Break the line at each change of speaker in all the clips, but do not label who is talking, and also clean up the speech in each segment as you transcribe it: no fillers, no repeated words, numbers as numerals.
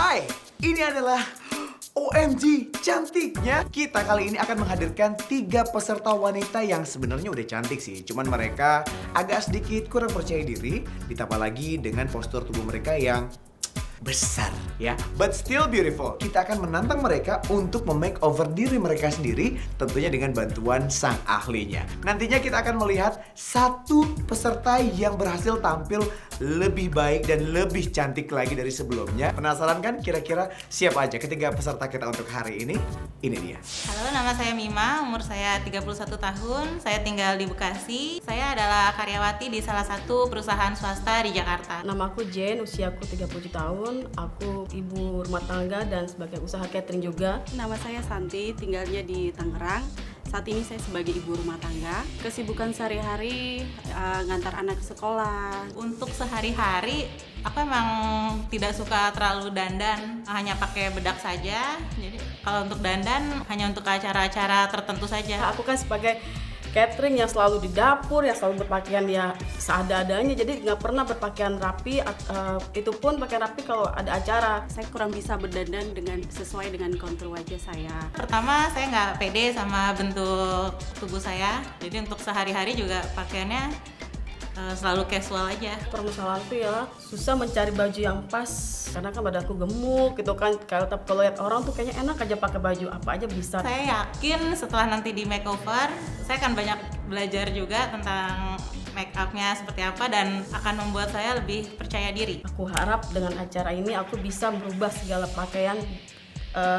Hai, ini adalah OMG cantiknya. Kita kali ini akan menghadirkan 3 peserta wanita yang sebenarnya udah cantik sih. Cuman mereka agak sedikit kurang percaya diri, ditambah lagi dengan postur tubuh mereka yang besar ya, but still beautiful. Kita akan menantang mereka untuk memakeover diri mereka sendiri, tentunya dengan bantuan sang ahlinya. Nantinya kita akan melihat satu peserta yang berhasil tampil lebih baik dan lebih cantik lagi dari sebelumnya. Penasaran kan kira-kira siapa aja ketiga peserta kita untuk hari ini? Ini dia.
Halo, nama saya Mima, umur saya 31 tahun, saya tinggal di Bekasi. Saya adalah karyawati di salah satu perusahaan swasta di Jakarta.
Nama aku Jen, usiaku 37 tahun, aku ibu rumah tangga dan sebagai usaha catering juga.
Nama saya Santi, tinggalnya di Tangerang. Saat ini saya sebagai ibu rumah tangga. Kesibukan sehari-hari ngantar anak ke sekolah.
Untuk sehari-hari, aku emang tidak suka terlalu dandan, hanya pakai bedak saja. Jadi kalau untuk dandan hanya untuk acara-acara tertentu saja.
Aku kan sebagai catering yang selalu di dapur, yang selalu berpakaian ya seada-adanya, jadi nggak pernah berpakaian rapi, itu pun pakaian rapi kalau ada acara.
Saya kurang bisa berdandan sesuai dengan kontur wajah saya.
Pertama, saya nggak pede sama bentuk tubuh saya, jadi untuk sehari-hari juga pakaiannya selalu casual aja.
Permasalahan tuh ya susah mencari baju yang pas karena kan badanku gemuk gitu kan. Kalau lihat orang tuh kayaknya enak aja pakai baju apa aja bisa.
Saya yakin setelah nanti di makeover, saya akan banyak belajar juga tentang make upnya seperti apa dan akan membuat saya lebih percaya diri.
Aku harap dengan acara ini aku bisa merubah segala pakaian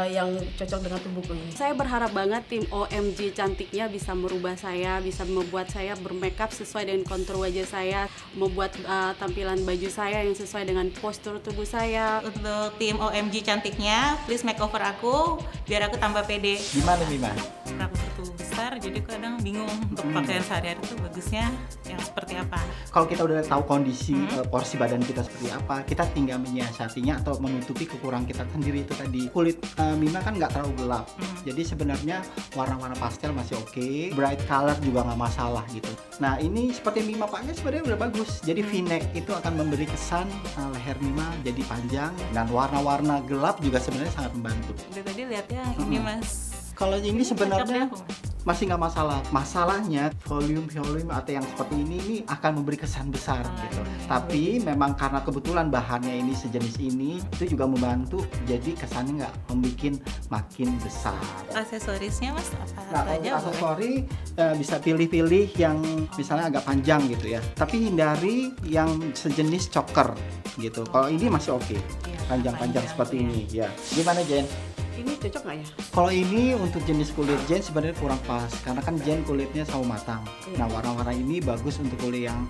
yang cocok dengan tubuhku ini.
Saya berharap banget tim OMG cantiknya bisa merubah saya, bisa membuat saya bermakeup sesuai dengan kontur wajah saya, membuat tampilan baju saya yang sesuai dengan postur tubuh saya.
Untuk tim OMG cantiknya, please makeover aku biar aku tambah pede.
Gimana Mima?
Aku tubuh besar, jadi kadang bingung untuk pakaian sehari-hari itu bagusnya yang seperti apa.
Kalau kita udah tahu kondisi porsi badan kita seperti apa, kita tinggal menyiasatinya atau menutupi kekurangan kita sendiri. Itu tadi kulit Mima kan nggak terlalu gelap, jadi sebenarnya warna-warna pastel masih oke, bright color juga nggak masalah gitu. Nah ini seperti Mima pakai sebenarnya udah bagus. Jadi V-neck itu akan memberi kesan leher Mima jadi panjang dan warna-warna gelap juga sebenarnya sangat membantu.
Udah tadi lihatnya ini mas.
Kalau ini sebenarnya
Makeupnya aku.
masih nggak masalah. Masalahnya volume atau yang seperti ini akan memberi kesan besar gitu. Tapi memang karena kebetulan bahannya ini sejenis ini, itu juga membantu jadi kesannya nggak membuat makin besar.
Aksesorisnya mas apa
Nah,
saja
kalau
boleh?
aksesori bisa pilih-pilih yang misalnya agak panjang gitu ya. Tapi hindari yang sejenis choker gitu. Kalau ini masih oke. Panjang-panjang seperti ini ya. Gimana Jen?
Ini cocok nggak ya?
Kalau ini untuk jenis kulit Jen sebenarnya kurang pas karena kan Jen kulitnya sawo matang. Nah warna-warna ini bagus untuk kulit yang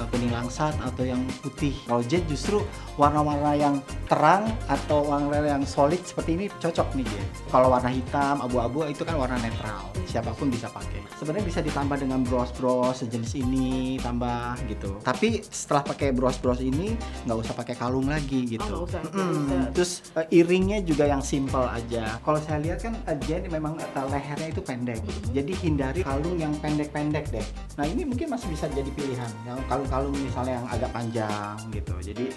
kuning langsat atau yang putih. Kalau Jen justru warna-warna yang terang atau warna yang solid seperti ini cocok nih Jen. Kalau warna hitam, abu-abu itu kan warna netral. Siapapun bisa pakai. Sebenarnya bisa ditambah dengan bros-bros sejenis ini tambah gitu. Tapi setelah pakai bros-bros ini nggak usah pakai kalung lagi gitu.
Oh, nggak usah.
Terus earringnya juga yang simple aja. Kalau saya lihat kan Jen memang lehernya itu pendek, jadi hindari kalung yang pendek-pendek deh. Nah ini mungkin masih bisa jadi pilihan, yang kalung-kalung misalnya yang agak panjang gitu. Jadi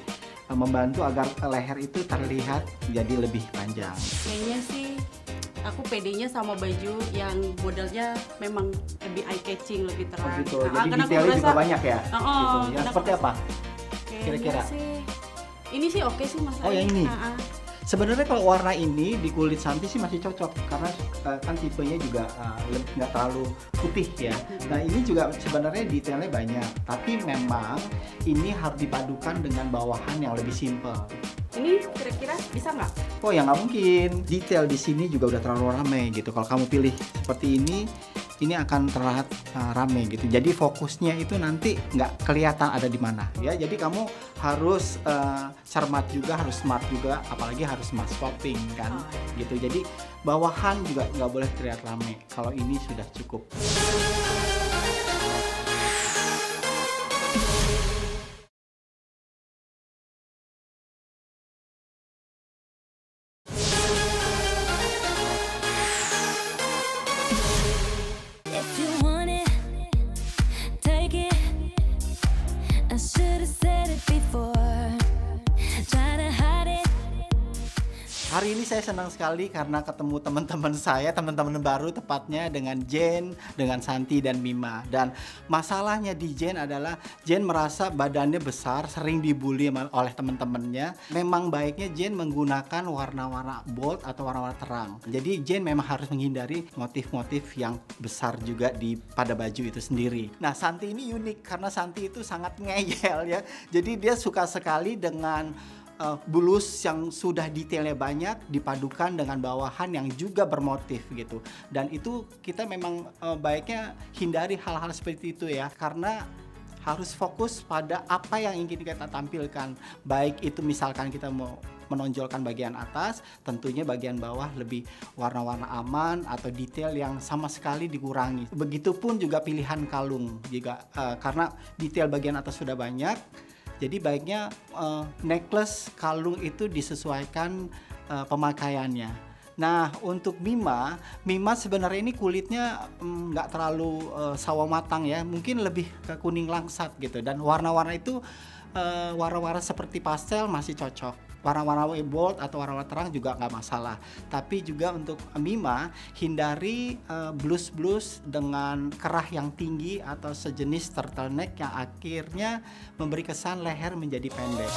membantu agar leher itu terlihat jadi lebih panjang.
Kayaknya sih aku pedenya sama baju yang modelnya memang lebih eye catching, lebih terang.
Gitu. Jadi detailnya juga banyak ya. Gitu. Ya seperti apa? Kira-kira?
Ini sih oke sih mas.
Oh yang ini. Sebenarnya kalau warna ini di kulit Santi sih masih cocok karena kan tipenya juga nggak terlalu putih ya. Nah ini juga sebenarnya detailnya banyak, tapi memang ini harus dipadukan dengan bawahan yang lebih simple.
Ini kira-kira bisa nggak?
Oh ya nggak mungkin. Detail di sini juga udah terlalu ramai gitu. Kalau kamu pilih seperti ini akan terlihat rame gitu. Jadi fokusnya itu nanti nggak kelihatan ada di mana ya. Jadi kamu harus cermat juga, harus smart juga, apalagi harus smart shopping kan gitu. Jadi bawahan juga nggak boleh terlihat rame. Kalau ini sudah cukup. Hari ini saya senang sekali karena ketemu teman-teman saya, teman-teman baru tepatnya dengan Jen, dengan Santi dan Mima. Dan masalahnya di Jen adalah Jen merasa badannya besar, sering dibully oleh teman-temannya. Memang baiknya Jen menggunakan warna-warna bold atau warna-warna terang. Jadi Jen memang harus menghindari motif-motif yang besar juga pada baju itu sendiri. Nah, Santi ini unik karena Santi itu sangat ngeyel ya. Jadi dia suka sekali dengan bulus yang sudah detailnya banyak dipadukan dengan bawahan yang juga bermotif gitu. Dan itu kita memang baiknya hindari hal-hal seperti itu ya, karena harus fokus pada apa yang ingin kita tampilkan. Baik itu misalkan kita mau menonjolkan bagian atas, tentunya bagian bawah lebih warna-warna aman atau detail yang sama sekali dikurangi. Begitupun juga pilihan kalung juga karena detail bagian atas sudah banyak. Jadi baiknya necklace, kalung itu disesuaikan pemakaiannya. Nah, untuk Mima sebenarnya ini kulitnya nggak terlalu sawo matang ya, mungkin lebih ke kuning langsat gitu. Dan warna-warna itu warna-warna seperti pastel masih cocok. Warna-warna bold atau warna-warna terang juga nggak masalah. Tapi juga untuk Mima, hindari blus-blus dengan kerah yang tinggi atau sejenis turtleneck yang akhirnya memberi kesan leher menjadi pendek.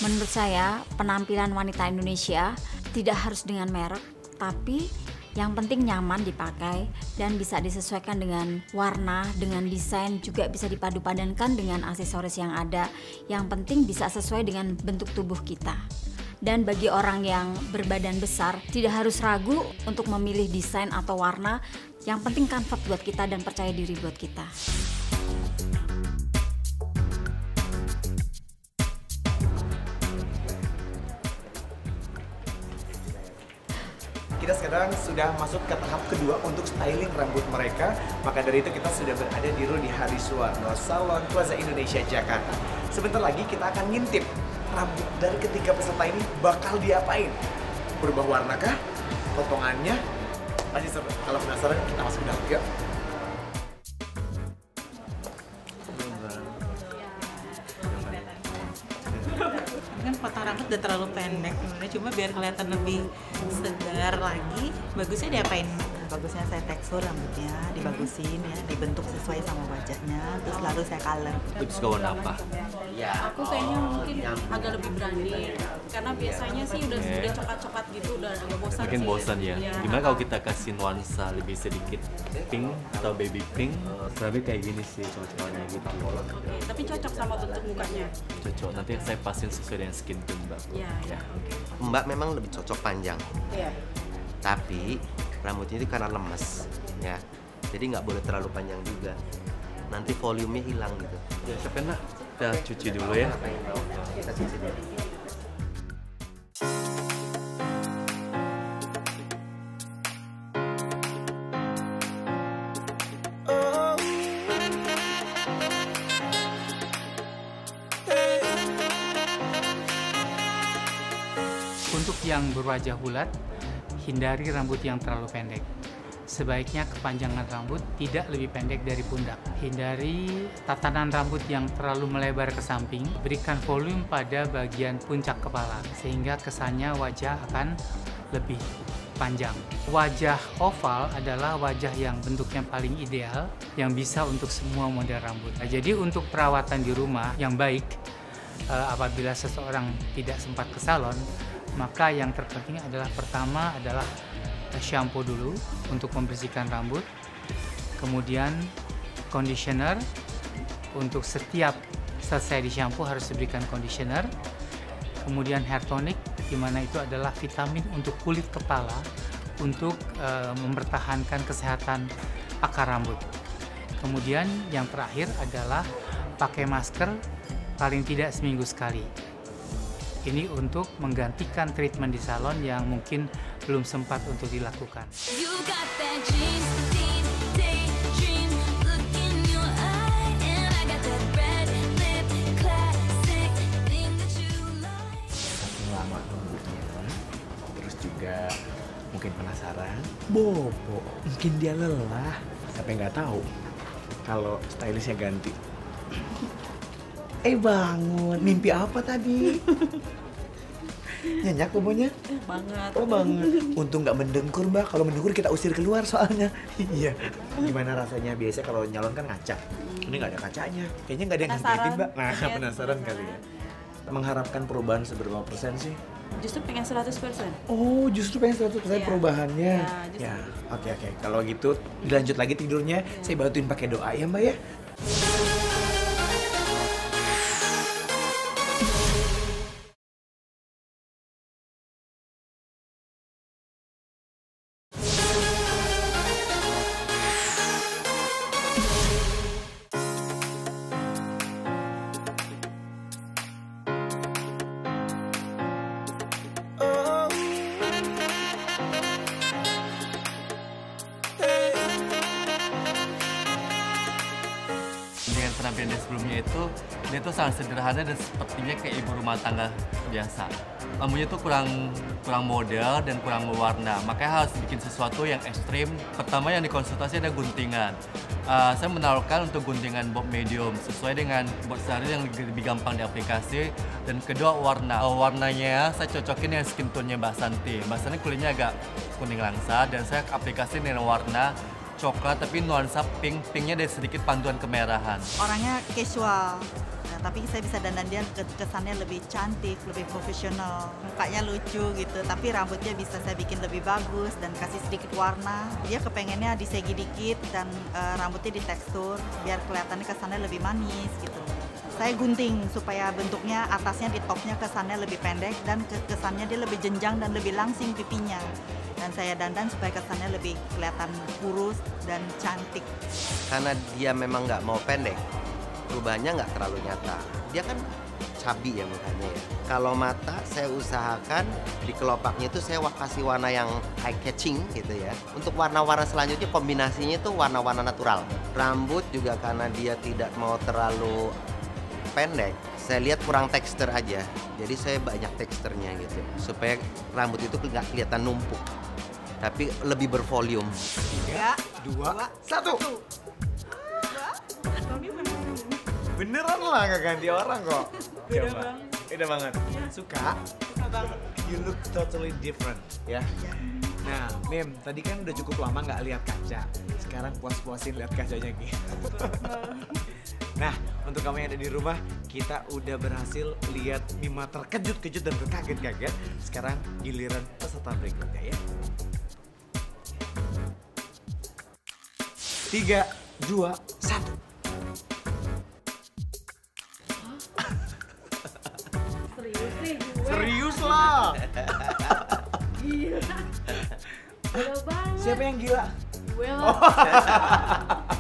Menurut saya, penampilan wanita Indonesia tidak harus dengan merek, tapi yang penting nyaman dipakai dan bisa disesuaikan dengan warna, dengan desain, juga bisa dipadu-padankan dengan aksesoris yang ada. Yang penting bisa sesuai dengan bentuk tubuh kita. Dan bagi orang yang berbadan besar, tidak harus ragu untuk memilih desain atau warna. Yang penting comfort buat kita dan percaya diri buat kita.
Kita sekarang sudah masuk ke tahap kedua untuk styling rambut mereka. Maka dari itu kita sudah berada di Rudy Harisuwarno Salon Plaza Indonesia Jakarta. Sebentar lagi kita akan ngintip rambut dari ketiga peserta ini bakal diapain. Berubah warna kah? Potongannya? Pasti seru. Kalau penasaran kita masuk ke dalam yuk.
Kan potong rambut udah terlalu pendek sebenarnya, cuma biar kelihatan lebih segar lagi, bagusnya diapain?
Bagusnya saya tekstur rambutnya, dibagusin ya, dibentuk sesuai sama wajahnya, terus lalu saya color.
Itu suka warna apa?
Aku kayaknya mungkin agak lebih berani karena biasanya sih udah coklat-coklat gitu, udah agak bosan.
Mungkin
sih.
bosan ya. Gimana kalau kita kasih nuansa lebih sedikit pink atau baby pink? Tapi kayak gini sih cocoknya gitu.
Oke, tapi cocok sama bentuk mukanya.
Cocok. Nanti saya pasin sesuai dengan skin tone Mbak.
Iya.
Mbak memang lebih cocok panjang.
Iya.
Tapi rambutnya itu karena lemes ya. Jadi nggak boleh terlalu panjang juga. Nanti volumenya hilang gitu.
Ya, siapa nak? Kita cuci dulu ya.
Kita cuci dulu.
Untuk yang berwajah bulat, hindari rambut yang terlalu pendek. Sebaiknya kepanjangan rambut tidak lebih pendek dari pundak. Hindari tatanan rambut yang terlalu melebar ke samping. Berikan volume pada bagian puncak kepala, sehingga kesannya wajah akan lebih panjang. Wajah oval adalah wajah yang bentuknya paling ideal, yang bisa untuk semua model rambut. Nah, jadi untuk perawatan di rumah yang baik, apabila seseorang tidak sempat ke salon, maka yang terpenting adalah pertama adalah shampoo dulu untuk membersihkan rambut, kemudian conditioner. Untuk setiap selesai di shampoo harus diberikan conditioner, kemudian hair tonic, di mana itu adalah vitamin untuk kulit kepala untuk mempertahankan kesehatan akar rambut. Kemudian yang terakhir adalah pakai masker paling tidak seminggu sekali. Ini untuk menggantikan treatment di salon yang mungkin belum sempat untuk dilakukan.
Lama nunggunya, terus juga mungkin penasaran. Bobo, mungkin dia lelah. Sampai nggak tahu kalau stylistnya ganti. Bangun. Mimpi apa tadi? Nyenyak bobonya?
Banget.
Oh banget. Untung nggak mendengkur Mbak. Kalau mendengkur kita usir keluar soalnya. Iya. Gimana rasanya? Biasanya kalau nyalon kan ngaca. Ini nggak ada kacanya. Kayaknya nggak ada yang ngagetin Mbak. Nah penasaran kali ya. Mengharapkan perubahan seberapa persen sih?
Justru pengen 100%.
Oh, justru pengen 100% perubahannya.
Ya,
Oke. Kalau gitu dilanjut lagi tidurnya. Saya bantuin pakai doa ya Mbak ya.
Dengan penampilan dia sebelumnya itu, dia tuh sangat sederhana dan sepertinya kayak ibu rumah tangga biasa. Rambutnya tuh kurang model dan kurang berwarna, makanya harus bikin sesuatu yang ekstrim. Pertama yang dikonsultasi ada guntingan. Saya menaruhkan untuk guntingan bob medium sesuai dengan bob sehari yang lebih gampang di aplikasi. Dan kedua warna. Warnanya saya cocokin dengan skin tone-nya Mbak Santi. Mbak Santi kulitnya agak kuning langsa dan saya aplikasi dengan warna coklat tapi nuansa pink. Pinknya ada sedikit pantulan kemerahan.
Orangnya casual. Nah, tapi saya bisa dandan dia kesannya lebih cantik, lebih profesional. Mukanya lucu gitu, tapi rambutnya bisa saya bikin lebih bagus dan kasih sedikit warna. Dia kepengennya disegi dikit dan rambutnya ditekstur biar kelihatannya kesannya lebih manis gitu. Saya gunting supaya bentuknya atasnya di topnya kesannya lebih pendek dan kesannya dia lebih jenjang dan lebih langsing pipinya. Dan saya dandan supaya kesannya lebih kelihatan kurus dan cantik.
Karena dia memang nggak mau pendek, perubahannya nggak terlalu nyata. Dia kan cabi ya mukanya ya. Kalau mata saya usahakan di kelopaknya itu saya kasih warna yang eye catching gitu ya. Untuk warna-warna selanjutnya kombinasinya itu warna-warna natural. Rambut juga karena dia tidak mau terlalu pendek, saya lihat kurang tekstur aja. Jadi saya banyak teksturnya gitu supaya rambut itu nggak kelihatan numpuk, tapi lebih bervolume.
3, 2, 1. Beneran lah nggak ganti orang kok. Coba. Beda banget. Suka?
Suka banget.
You look totally different ya. Nah, Mim, tadi kan udah cukup lama nggak lihat kaca. Sekarang puas-puasin lihat kacanya gitu. Nah, untuk kamu yang ada di rumah, kita udah berhasil lihat Mima terkejut-kejut dan terkaget-kaget. Sekarang giliran peserta berikutnya ya. 3, 2, 1.
Serius sih gue.
Serius lah.
Gila. Gila banget.
Siapa yang gila?
Gue lah.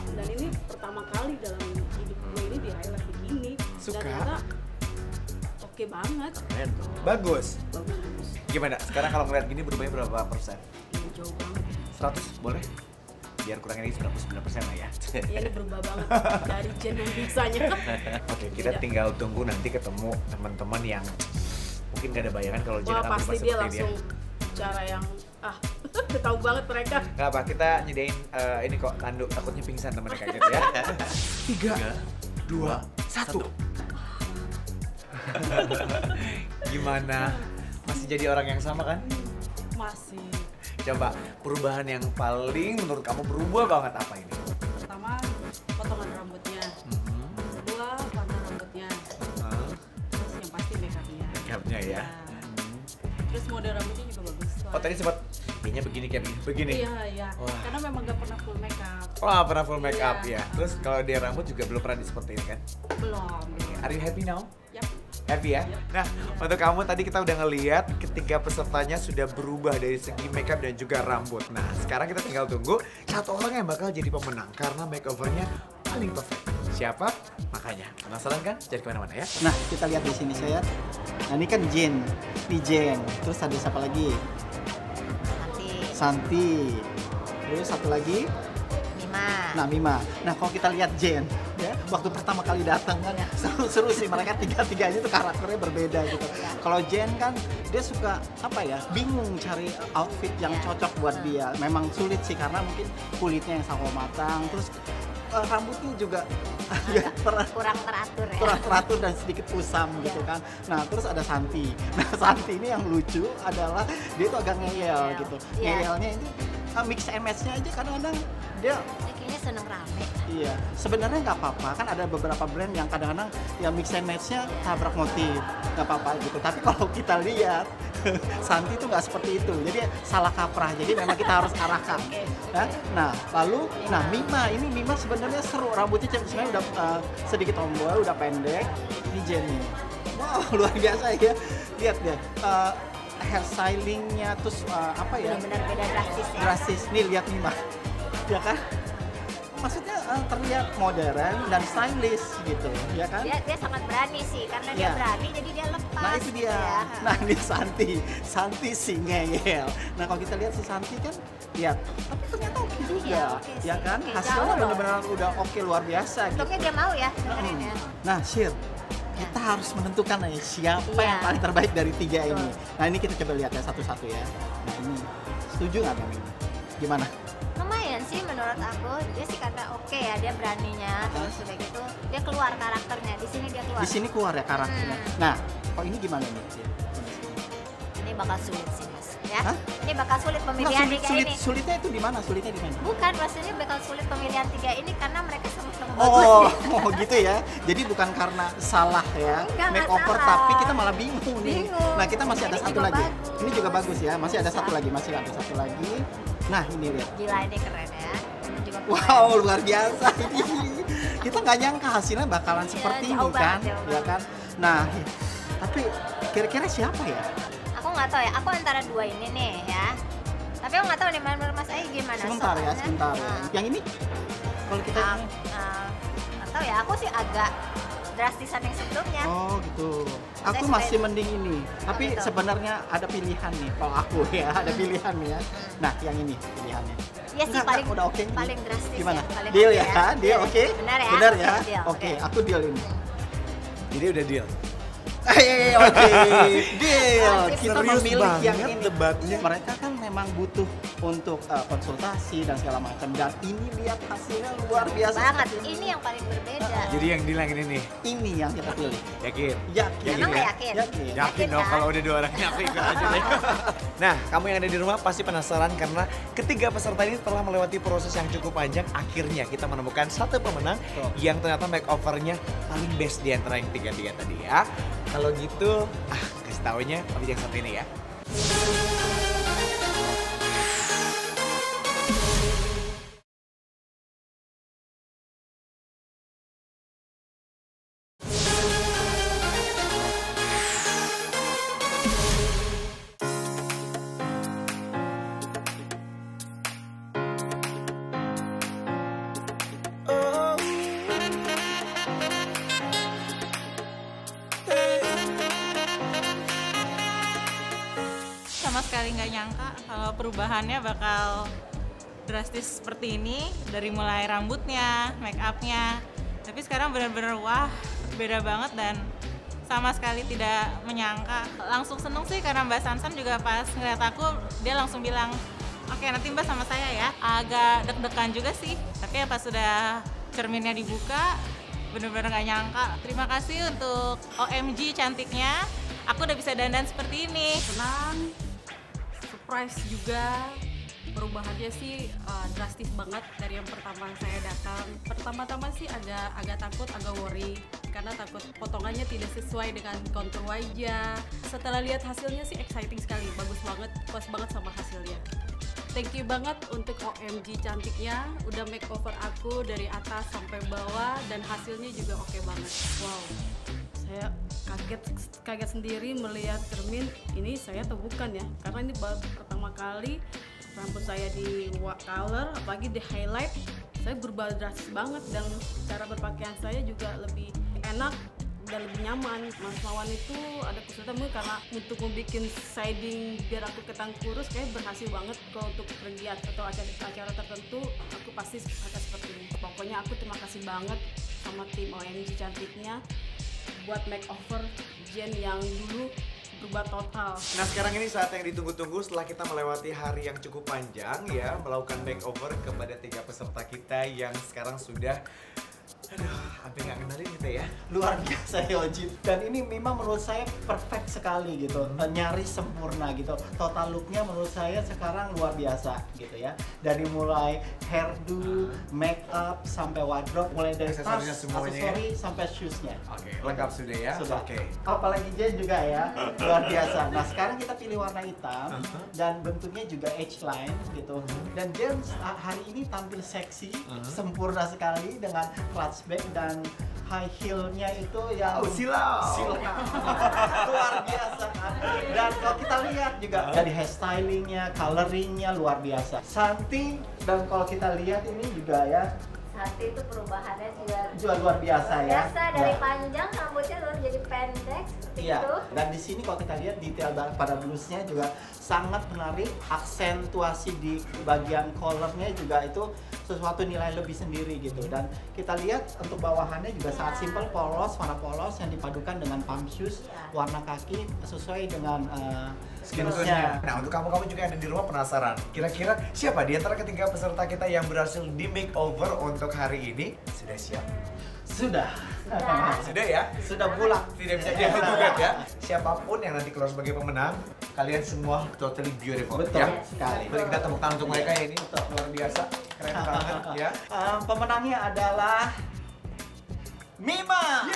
Dan ini pertama kali dalam hidup gue ini di highlight begini.
Suka?
Dan ternyata oke banget.
Keren. Bagus.
Bagus.
Gimana? Sekarang kalau ngeliat gini berubahnya berapa persen?
Ini jauh banget.
100 boleh? Biar kurangnya lagi 99% lah ya.
Iya, ini berubah banget dari Jen yang biasanya.
Oke, kita tinggal tunggu nanti ketemu teman-teman yang mungkin gak ada bayangan kalau Jen
Wah,
akan
pasti
berubah
dia
seperti
langsung cara yang udah tahu banget mereka.
Gak apa, kita nyediain ini kok tanduk, takutnya pingsan temennya kaget ya. 3, 2, 1. Gimana? Masih jadi orang yang sama kan?
Masih.
Coba, perubahan yang paling menurut kamu berubah banget apa ini?
Pertama, potongan rambutnya. Kedua, warna rambutnya. Terus yang pasti make-upnya.
Make-upnya ya.
Terus model rambutnya juga bagus.
Oh, tadi sempat kayaknya begini kayak begini.
Iya.
Wah.
Karena memang gak pernah full makeup.
Wah, pernah full make up
Iya.
ya. Terus kalau dia rambut juga belum pernah seperti ini kan?
Belum.
Are you happy now?
Yap.
Happy ya? Nah, untuk kamu tadi kita udah ngeliat ketiga pesertanya sudah berubah dari segi makeup dan juga rambut. Nah, sekarang kita tinggal tunggu satu orang yang bakal jadi pemenang karena makeovernya paling perfect. Siapa? Makanya penasaran kan? Jadi kemana-mana ya?
Nah, kita lihat di sini saya. Nah, ini kan Jen. Ini Jen. Terus ada siapa lagi? Santi. Terus satu lagi? Nah, Mima. Nah, kalau kita lihat Jen, ya, waktu pertama kali datang kan seru sih, mereka tiga-tiganya tuh karakternya berbeda gitu. Kalau Jen kan dia suka apa ya, bingung cari outfit yang cocok buat dia. Memang sulit sih karena mungkin kulitnya yang sawo matang, terus rambutnya juga
kurang teratur ya.
kurang teratur dan sedikit kusam gitu kan. Nah terus ada Santi. Nah Santi ini yang lucu adalah dia tuh agak ngeyel gitu. Ngeyelnya itu mix and match-nya aja kadang-kadang dia
kayaknya seneng rame.
Iya, sebenarnya nggak apa-apa, kan ada beberapa brand yang kadang-kadang yang mix and match-nya tabrak motif, nggak apa-apa gitu. Tapi kalau kita lihat, Santi itu nggak seperti itu, jadi salah kaprah, jadi memang kita harus arahkan. Nah, lalu, Mima sebenarnya seru, rambutnya sebenarnya udah sedikit tomboy, udah pendek, ini Jenny. Wow, luar biasa ya, lihat deh. Hairstylingnya terus apa ya?
Benar-benar beda drastis ya.
Drastis, nih lihat Mima, ya kan? Maksudnya terlihat modern dan stylish gitu, ya kan?
Dia sangat berani sih, karena dia berani jadi dia lepas.
Nah itu dia.
Ya.
Nah ini Santi si ngeyel. Nah kalau kita lihat si Santi kan, lihat, tapi ternyata oke juga, ya kan? Hasilnya benar-benar udah oke luar biasa.
Untungnya dia mau ya, dengerin ya.
Nah Shir, kita harus menentukan nih siapa yang paling terbaik dari 3 ini. Nah ini kita coba lihat ya satu-satu ya. Nah ini, setuju nggak dengan ini? Gimana?
Lumayan sih menurut aku, dia sih karena oke ya, dia beraninya, terus udah gitu dia keluar karakternya, di sini dia keluar.
Di sini keluar ya karakternya. Nah, kalau ini gimana nih?
Ini bakal sulit sih mas, ya? Ini bakal sulit pemilihan 3 ini.
Sulitnya itu di mana? Sulitnya di mana?
Bukan, maksudnya bakal sulit pemilihan 3 ini karena mereka sama-sama bagus.
Oh gitu ya. Jadi bukan karena salah ya makeover, tapi kita malah bingung nih. Nah kita masih ada satu lagi. Ini juga bagus ya. Masih ada satu lagi. Nah ini lihat.
Gila ini keren ya. Ini juga keren.
Wow luar biasa ini. Kita nggak nyangka hasilnya bakalan seperti ini kan, ya kan? Nah tapi kira-kira siapa ya?
Aku nggak tahu ya. Aku antara 2 ini nih ya. Tapi aku nggak tahu nih menurut Mas Ai gimana.
Sebentar ya. Yang ini? Kalau kita
nggak tahu ya. Aku sih agak drastisan yang sebelumnya.
Oh gitu. Aku masih mending ini. Tapi sebenarnya ada pilihan nih. Kalau aku ya ada pilihan nih ya. Nah yang ini pilihannya.
Iya sih
udah oke.
Paling drastis.
Gimana?
Ya, paling
Deal
okay
ya? Deal oke?
Benar ya?
Benar ya?
Oke,
aku deal ini.
Jadi udah deal.
Oke, deal. Kita
Serius
memilih yang
banget
ini.
debatnya.
Mereka kan memang butuh untuk konsultasi dan segala macam. Dan ini lihat hasilnya luar biasa.
Banget. Ini yang paling berbeda.
Jadi yang deal yang ini nih.
Ini yang kita pilih.
Yakin?
Emang nggak yakin?
Yakin dong kalau udah 2 orang yakin ikut aja deh. Nah, kamu yang ada di rumah pasti penasaran karena ketiga peserta ini telah melewati proses yang cukup panjang. Akhirnya kita menemukan satu pemenang yang ternyata makeovernya paling best di antara yang 3 tadi ya. Kalau gitu, kasih taunya tapi yang satu ini ya.
Sama sekali nggak nyangka kalau perubahannya bakal drastis seperti ini, dari mulai rambutnya, make upnya. Tapi sekarang benar-benar wah, beda banget dan sama sekali tidak menyangka. Langsung seneng sih karena Mbak Sansan juga pas ngeliat aku, dia langsung bilang, oke nanti Mbak sama saya ya. Agak deg-degan juga sih, tapi pas sudah cerminnya dibuka, benar-benar nggak nyangka. Terima kasih untuk OMG cantiknya, aku udah bisa dandan seperti ini.
Senang, surprise juga. Perubahannya sih drastis banget dari yang pertama saya datang. Pertama-tama sih agak takut, agak worry karena takut potongannya tidak sesuai dengan kontur wajah. Setelah lihat hasilnya sih exciting sekali, bagus banget, puas banget sama hasilnya. Thank you banget untuk OMG cantiknya, udah makeover aku dari atas sampai bawah dan hasilnya juga oke banget. Wow, saya kaget sendiri melihat cermin ini saya atau bukan ya, karena ini baru pertama kali rambut saya di color, apalagi di highlight, saya berubah drastis banget dan cara berpakaian saya juga lebih enak dan lebih nyaman. Mas Mawan itu ada kesulitan mungkin karena untuk membuat shading biar aku ketang kurus kayak berhasil banget. Kalau untuk pergi atau acara tertentu aku pasti akan seperti ini. Pokoknya aku terima kasih banget sama tim OMG cantiknya buat makeover Jen yang dulu
berubah total.
Nah sekarang ini saat yang ditunggu-tunggu setelah kita melewati hari yang cukup panjang ya, melakukan makeover kepada 3 peserta kita yang sekarang sudah hampir nggak kenalin kita ya.
Luar biasa ya Ojit. Dan ini memang menurut saya perfect sekali gitu, nyaris sempurna gitu. Total looknya menurut saya sekarang luar biasa gitu ya. Dari mulai hairdo, make up, sampai wardrobe, mulai dari tas, aksesori sampai shoesnya.
Oke, lengkap sudah ya.
Sudah.
Oke.
Apalagi Jen juga ya, luar biasa. Nah sekarang kita pilih warna hitam dan bentuknya juga H-line gitu. Dan Jen hari ini tampil seksi, sempurna sekali dengan clutch bag dan high heel-nya itu yang
silau.
Luar biasa kan. Dan kalau kita lihat juga dari hairstylingnya, coloringnya luar biasa. Santi, dan kalau kita lihat ini juga ya,
Santi itu perubahannya
juga luar biasa ya.
Biasa dari panjang rambutnya lalu jadi pendek seperti
Iya.
itu.
Dan di sini kalau kita lihat detail pada blusnya juga sangat menarik. Aksentuasi di bagian collarnya juga itu sesuatu nilai lebih sendiri gitu. Dan kita lihat untuk bawahannya juga sangat simpel, polos, warna polos yang dipadukan dengan pump shoes, warna kaki sesuai dengan blusnya.
Nah untuk kamu juga yang ada di rumah penasaran, kira-kira siapa di antara ketiga peserta kita yang berhasil di makeover untuk hari ini? Sudah siap?
Sudah.
Sudah ya?
Sudah pulang.
Tidak bisa digugat ya. Siapapun yang nanti keluar sebagai pemenang, kalian semua totally beautiful.
Betul
ya?
sekali.
Beri kita tepuk tangan untuk mereka ya, ini luar biasa, keren banget ya.
Pemenangnya adalah Mima.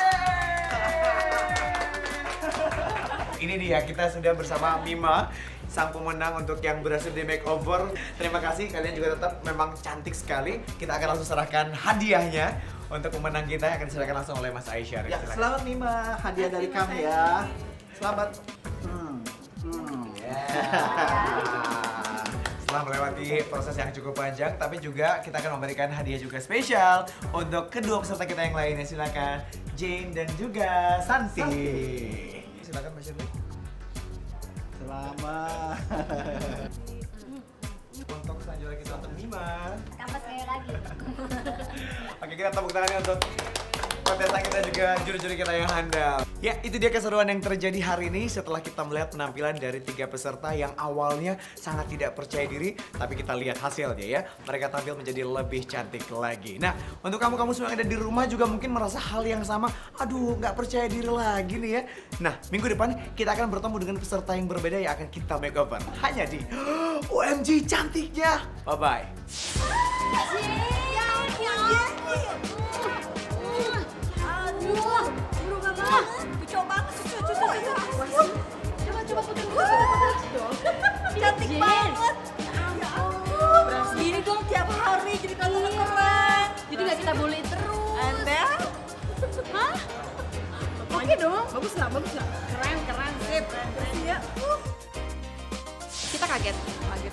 Ini dia, kita sudah bersama Mima, sang pemenang untuk yang berhasil di makeover. Terima kasih, kalian juga tetap memang cantik sekali. Kita akan langsung serahkan hadiahnya untuk pemenang kita yang akan diserahkan langsung oleh Mas Aisyah.
Ya, selamat Mima, hadiah dari kami ya. Selamat.
Setelah melewati proses yang cukup panjang, tapi juga kita akan memberikan hadiah juga spesial untuk kedua peserta kita yang lainnya. Silakan Jane dan juga Santi. Silakan Mas Shirley.
Selamat.
Untuk selanjutnya kita untuk Mima.
Tambah sekali lagi.
Oke, kita tepuk tangannya untuk kontestan kita juga juri-juri kita yang handal. Ya, itu dia keseruan yang terjadi hari ini setelah kita melihat penampilan dari 3 peserta yang awalnya sangat tidak percaya diri, tapi kita lihat hasilnya ya. Mereka tampil menjadi lebih cantik lagi. Nah, untuk kamu-kamu semua yang ada di rumah juga mungkin merasa hal yang sama. Aduh, nggak percaya diri lagi nih ya. Nah, minggu depan kita akan bertemu dengan peserta yang berbeda yang akan kita makeover. Hanya di OMG cantiknya. Bye-bye.
Cantik banget. Gini dong tiap hari jadi kelihatan keren. Jadi nggak kita bully terus. Anda? Hah? Oke dong.
Bagus nggak?
Keren, sip.
Iya.
Kita kaget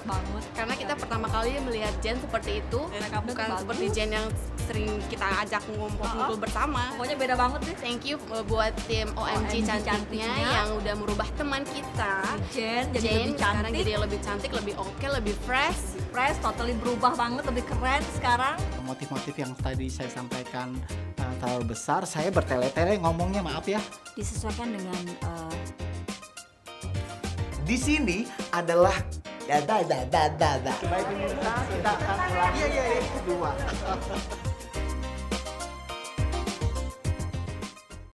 banget karena kita pertama kali melihat Jen seperti itu, bukan seperti Jen yang sering kita ajak ngumpul bersama.
Pokoknya beda banget deh.
Thank you buat tim OMG cantiknya yang udah merubah teman kita.
Jen jadi lebih
sekarang
cantik.
jadi lebih cantik, lebih oke, lebih fresh.
Totally berubah banget, lebih keren sekarang.
Motif-motif yang tadi saya sampaikan terlalu besar, saya bertele-tele ngomongnya, maaf ya.
Disesuaikan dengan
Di sini adalah
Baik pemirsa, kita akan ulangi kedua.